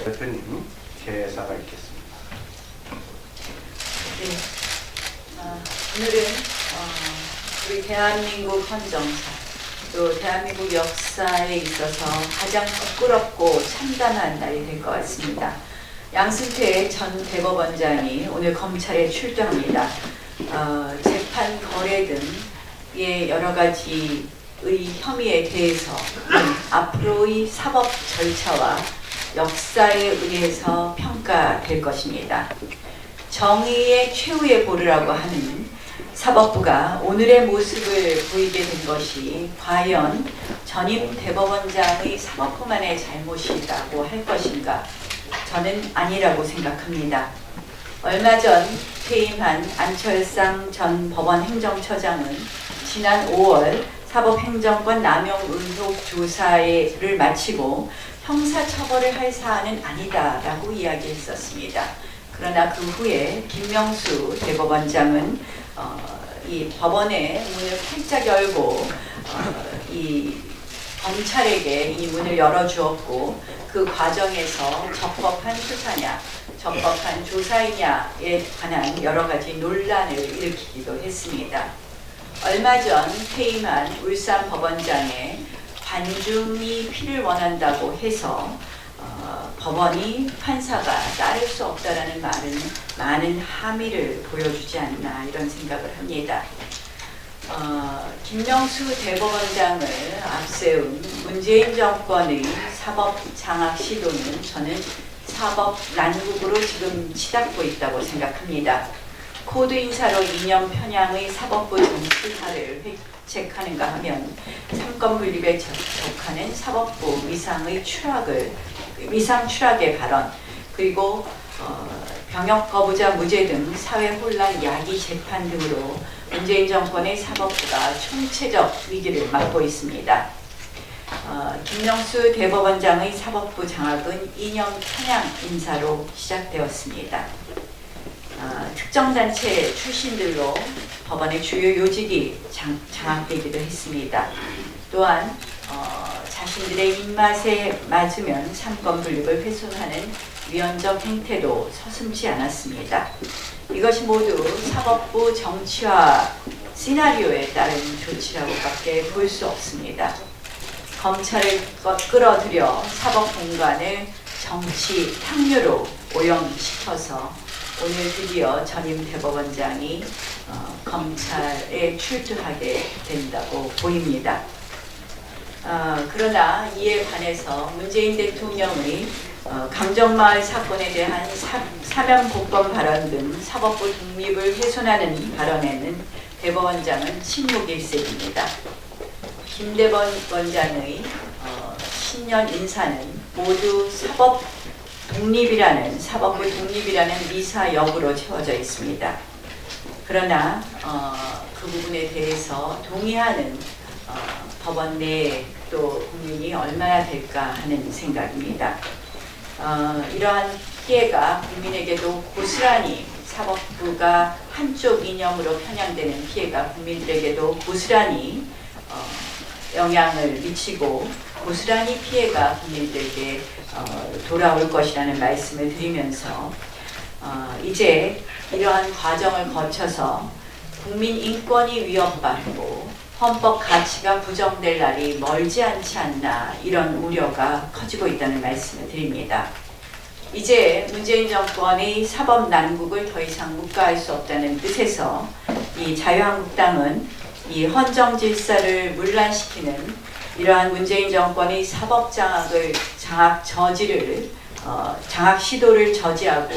대표님 개사가 있겠습니다. 네. 오늘은 우리 대한민국 헌정사, 또 대한민국 역사에 있어서 가장 부끄럽고 참담한 날이 될 것 같습니다. 양승태 전 대법원장이 오늘 검찰에 출두합니다. 재판 거래 등의 여러 가지의 혐의에 대해서 앞으로의 사법 절차와 역사에 의해서 평가될 것입니다. 정의의 최후의 보루라고 하는 사법부가 오늘의 모습을 보이게 된 것이 과연 전임 대법원장의 사법부만의 잘못이라고 할 것인가? 저는 아니라고 생각합니다. 얼마 전 퇴임한 안철상 전 법원 행정처장은 지난 5월 사법행정권 남용 의혹 조사를 마치고 형사처벌을 할 사안은 아니다라고 이야기했었습니다. 그러나 그 후에 김명수 대법원장은 이 법원의 문을 활짝 열고 이 검찰에게 이 문을 열어주었고, 그 과정에서 적법한 수사냐, 적법한 조사이냐에 관한 여러 가지 논란을 일으키기도 했습니다. 얼마 전 퇴임한 울산 법원장의 관중이 피를 원한다고 해서 법원이 판사가 따를 수 없다라는 말은 많은 함의를 보여주지 않나, 이런 생각을 합니다. 김명수 대법원장을 앞세운 문재인 정권의 사법 장악 시도는 저는 사법 난국으로 지금 치닫고 있다고 생각합니다. 코드 인사로 이념 편향의 사법부 정치화를 획책하는가 하면 삼권 분립에 적하는 사법부 위상 추락의 발언, 그리고 병역 거부자 무죄 등 사회 혼란 야기 재판 등으로 문재인 정권의 사법부가 총체적 위기를 맞고 있습니다. 김명수 대법원장의 사법부 장악은 이념 편향 인사로 시작되었습니다. 특정 단체 출신들로 법원의 주요 요직이 장악되기도 했습니다. 또한 자신들의 입맛에 맞으면 삼권 분립을 훼손하는 위헌적 행태도 서슴지 않았습니다. 이것이 모두 사법부 정치화 시나리오에 따른 조치라고밖에 볼 수 없습니다. 검찰을 끌어들여 사법 공간을 정치 탕류로 오염시켜서 오늘 드디어 전임 대법원장이 검찰에 출두하게 된다고 보입니다. 그러나 이에 반해서 문재인 대통령의 강정마을 사건에 대한 사면복권 발언 등 사법부 독립을 훼손하는 발언에는 대법원장은 침묵일색입니다. 김 대법원장의 신년 인사는 모두 사법부 독립이라는 미사 여부로 채워져 있습니다. 그러나 그 부분에 대해서 동의하는 법원 내 또 국민이 얼마나 될까 하는 생각입니다. 이러한 피해가 국민에게도 고스란히, 사법부가 한쪽 이념으로 편향되는 피해가 국민들에게도 고스란히 영향을 미치고 고스란히 피해가 국민들에게 돌아올 것이라는 말씀을 드리면서 이제 이러한 과정을 거쳐서 국민 인권이 위협받고 헌법 가치가 부정될 날이 멀지 않지 않나, 이런 우려가 커지고 있다는 말씀을 드립니다. 이제 문재인 정권의 사법 난국을 더 이상 묵과할 수 없다는 뜻에서 이 자유한국당은 이 헌정 질서를 문란시키는 이러한 문재인 정권의 사법 장악 시도를 저지하고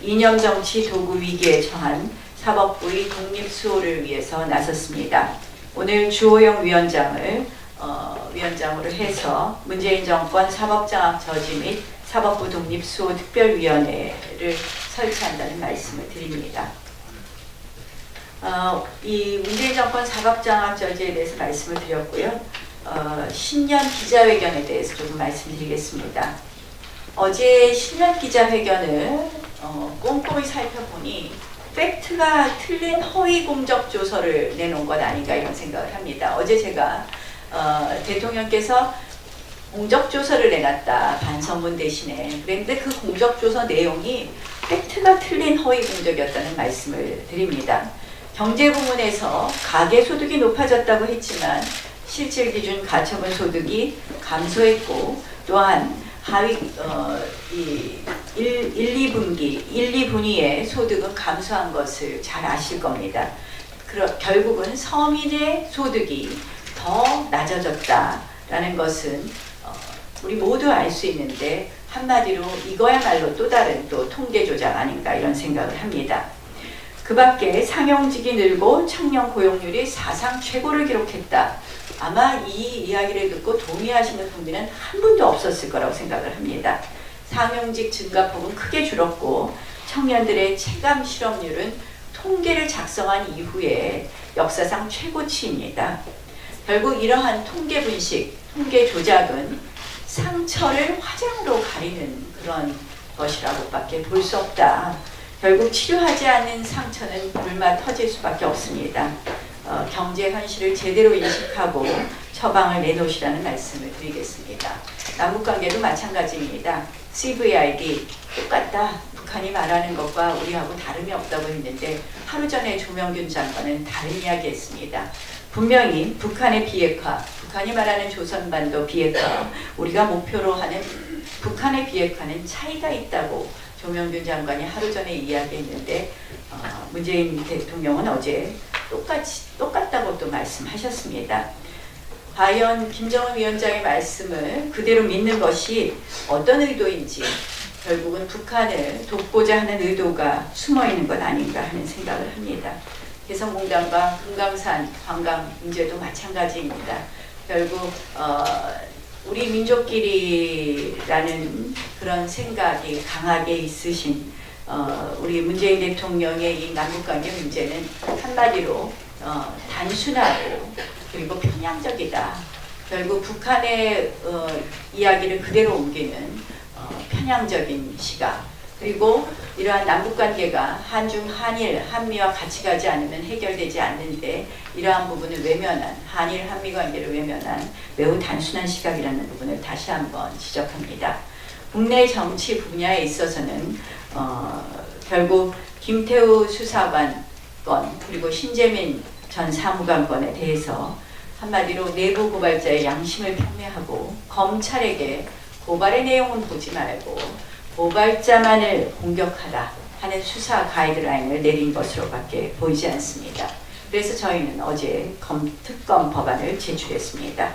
이념 정치 도구 위기에 처한 사법부의 독립 수호를 위해서 나섰습니다. 오늘 주호영 위원장으로 해서 문재인 정권 사법장악 저지 및 사법부 독립 수호 특별위원회를 설치한다는 말씀을 드립니다. 이 문재인 정권 사법장악 저지에 대해서 말씀을 드렸고요. 신년 기자회견에 대해서 조금 말씀드리겠습니다. 어제 신년 기자회견을 꼼꼼히 살펴보니 팩트가 틀린 허위 공적 조서를 내놓은 것 아닌가 이런 생각을 합니다. 어제 제가 대통령께서 공적조서를 내놨다. 반성문 대신에. 그런데 그 공적조서 내용이 팩트가 틀린 허위 공적이었다는 말씀을 드립니다. 경제부문에서 가계소득이 높아졌다고 했지만 실질 기준 가처분 소득이 감소했고 또한 하위 1, 2분기의 소득은 감소한 것을 잘 아실 겁니다. 결국은 서민의 소득이 더 낮아졌다라는 것은 우리 모두 알 수 있는데 한마디로 이거야말로 또 다른 또 통계 조작 아닌가 이런 생각을 합니다. 그 밖에 상용직이 늘고 청년 고용률이 사상 최고를 기록했다. 아마 이 이야기를 듣고 동의하시는 분들은 한 분도 없었을 거라고 생각을 합니다. 상용직 증가폭은 크게 줄었고 청년들의 체감 실업률은 통계를 작성한 이후에 역사상 최고치입니다. 결국 이러한 통계 분식, 통계 조작은 상처를 화장으로 가리는 그런 것이라고밖에 볼 수 없다. 결국 치료하지 않는 상처는 굶어 터질 수밖에 없습니다. 경제 현실을 제대로 인식하고 처방을 내놓으시라는 말씀을 드리겠습니다. 남북관계도 마찬가지입니다. CVID 똑같다. 북한이 말하는 것과 우리하고 다름이 없다고 했는데 하루 전에 조명균 장관은 다른 이야기 했습니다. 분명히 북한의 비핵화, 북한이 말하는 조선반도 비핵화, 우리가 목표로 하는 북한의 비핵화는 차이가 있다고 조명균 장관이 하루 전에 이야기했는데 문재인 대통령은 어제 똑같다고 또 말씀하셨습니다. 과연 김정은 위원장의 말씀을 그대로 믿는 것이 어떤 의도인지 결국은 북한을 돕고자 하는 의도가 숨어있는 것 아닌가 하는 생각을 합니다. 개성공단과 금강산 관광 문제도 마찬가지입니다. 결국 우리 민족끼리라는 그런 생각이 강하게 있으신 우리 문재인 대통령의 이 남북관계 문제는 한마디로 단순하고 그리고 편향적이다. 결국 북한의 이야기를 그대로 옮기는 편향적인 시각. 그리고 이러한 남북관계가 한중, 한일, 한미와 같이 가지 않으면 해결되지 않는데 이러한 부분을 외면한, 한일, 한미 관계를 외면한 매우 단순한 시각이라는 부분을 다시 한번 지적합니다. 국내 정치 분야에 있어서는 결국 김태우 수사관 건 그리고 신재민 전 사무관 건에 대해서 한마디로 내부 고발자의 양심을 평해하고 검찰에게 고발의 내용은 보지 말고 고발자만을 공격하라 하는 수사 가이드라인을 내린 것으로밖에 보이지 않습니다. 그래서 저희는 어제 특검 법안을 제출했습니다.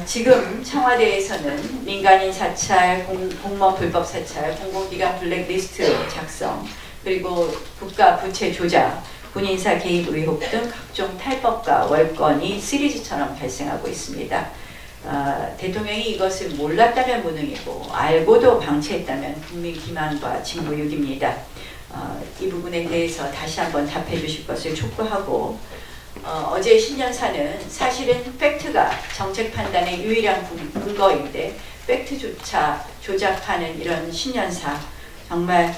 지금 청와대에서는 민간인 사찰, 공무원 불법 사찰, 공공기관 블랙리스트 작성, 그리고 국가 부채 조작, 군인사 개입 의혹 등 각종 탈법과 월권이 시리즈처럼 발생하고 있습니다. 대통령이 이것을 몰랐다면 무능이고 알고도 방치했다면 국민 기만과 진보육입니다. 이 부분에 대해서 다시 한번 답해 주실 것을 촉구하고 어제 신년사는 사실은 팩트가 정책 판단의 유일한 근거인데 팩트조차 조작하는 이런 신년사 정말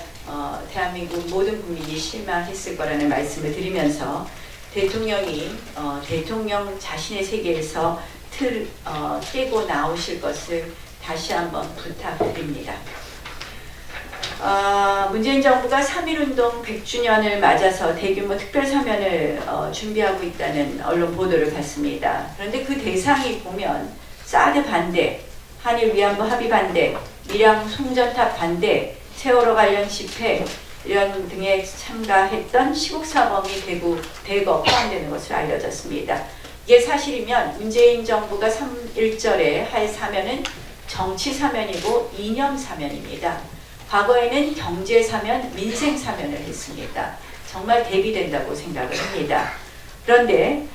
대한민국 모든 국민이 실망했을 거라는 말씀을 드리면서 대통령이 대통령 자신의 세계에서 깨고 나오실 것을 다시 한번 부탁드립니다. 문재인 정부가 3.1운동 100주년을 맞아서 대규모 특별사면을 준비하고 있다는 언론 보도를 봤습니다. 그런데 그 대상이 보면 사드 반대, 한일 위안부 합의 반대, 밀양 송전탑 반대, 세월호 관련 집회 이런 등에 참가했던 시국사범이 대거 포함되는 것으로 알려졌습니다. 이게 사실이면 문재인 정부가 3.1절에 할 사면은 정치 사면이고 이념 사면입니다. 과거에는 경제 사면, 민생 사면을 했습니다. 정말 대비된다고 생각을 합니다. 그런데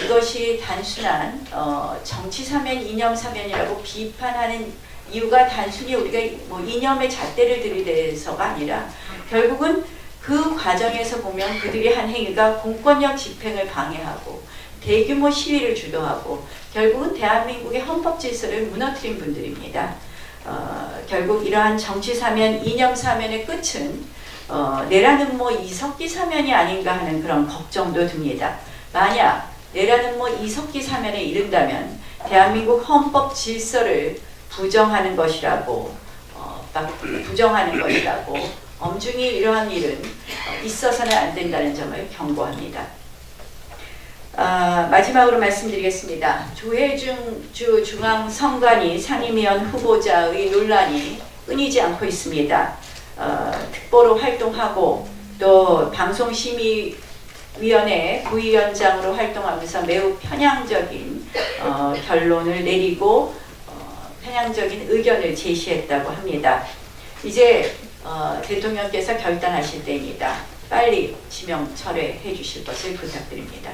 이것이 단순한 정치 사면, 이념 사면이라고 비판하는 이유가 단순히 우리가 뭐 이념의 잣대를 들이대서가 아니라 결국은 그 과정에서 보면 그들이 한 행위가 공권력 집행을 방해하고 대규모 시위를 주도하고 결국은 대한민국의 헌법 질서를 무너뜨린 분들입니다. 결국 이러한 정치 사면, 이념 사면의 끝은 내란 음모 이석기 사면이 아닌가 하는 그런 걱정도 듭니다. 만약 내란 음모 이석기 사면에 이른다면 대한민국 헌법 질서를 부정하는 것이라고 엄중히 이러한 일은 있어서는 안 된다는 점을 경고합니다. 마지막으로 말씀드리겠습니다. 조혜중 중앙선관위 상임위원 후보자의 논란이 끊이지 않고 있습니다. 특보로 활동하고 또 방송심의위원회 부위원장으로 활동하면서 매우 편향적인 결론을 내리고 편향적인 의견을 제시했다고 합니다. 이제 대통령께서 결단하실 때입니다. 빨리 지명 철회해 주실 것을 부탁드립니다.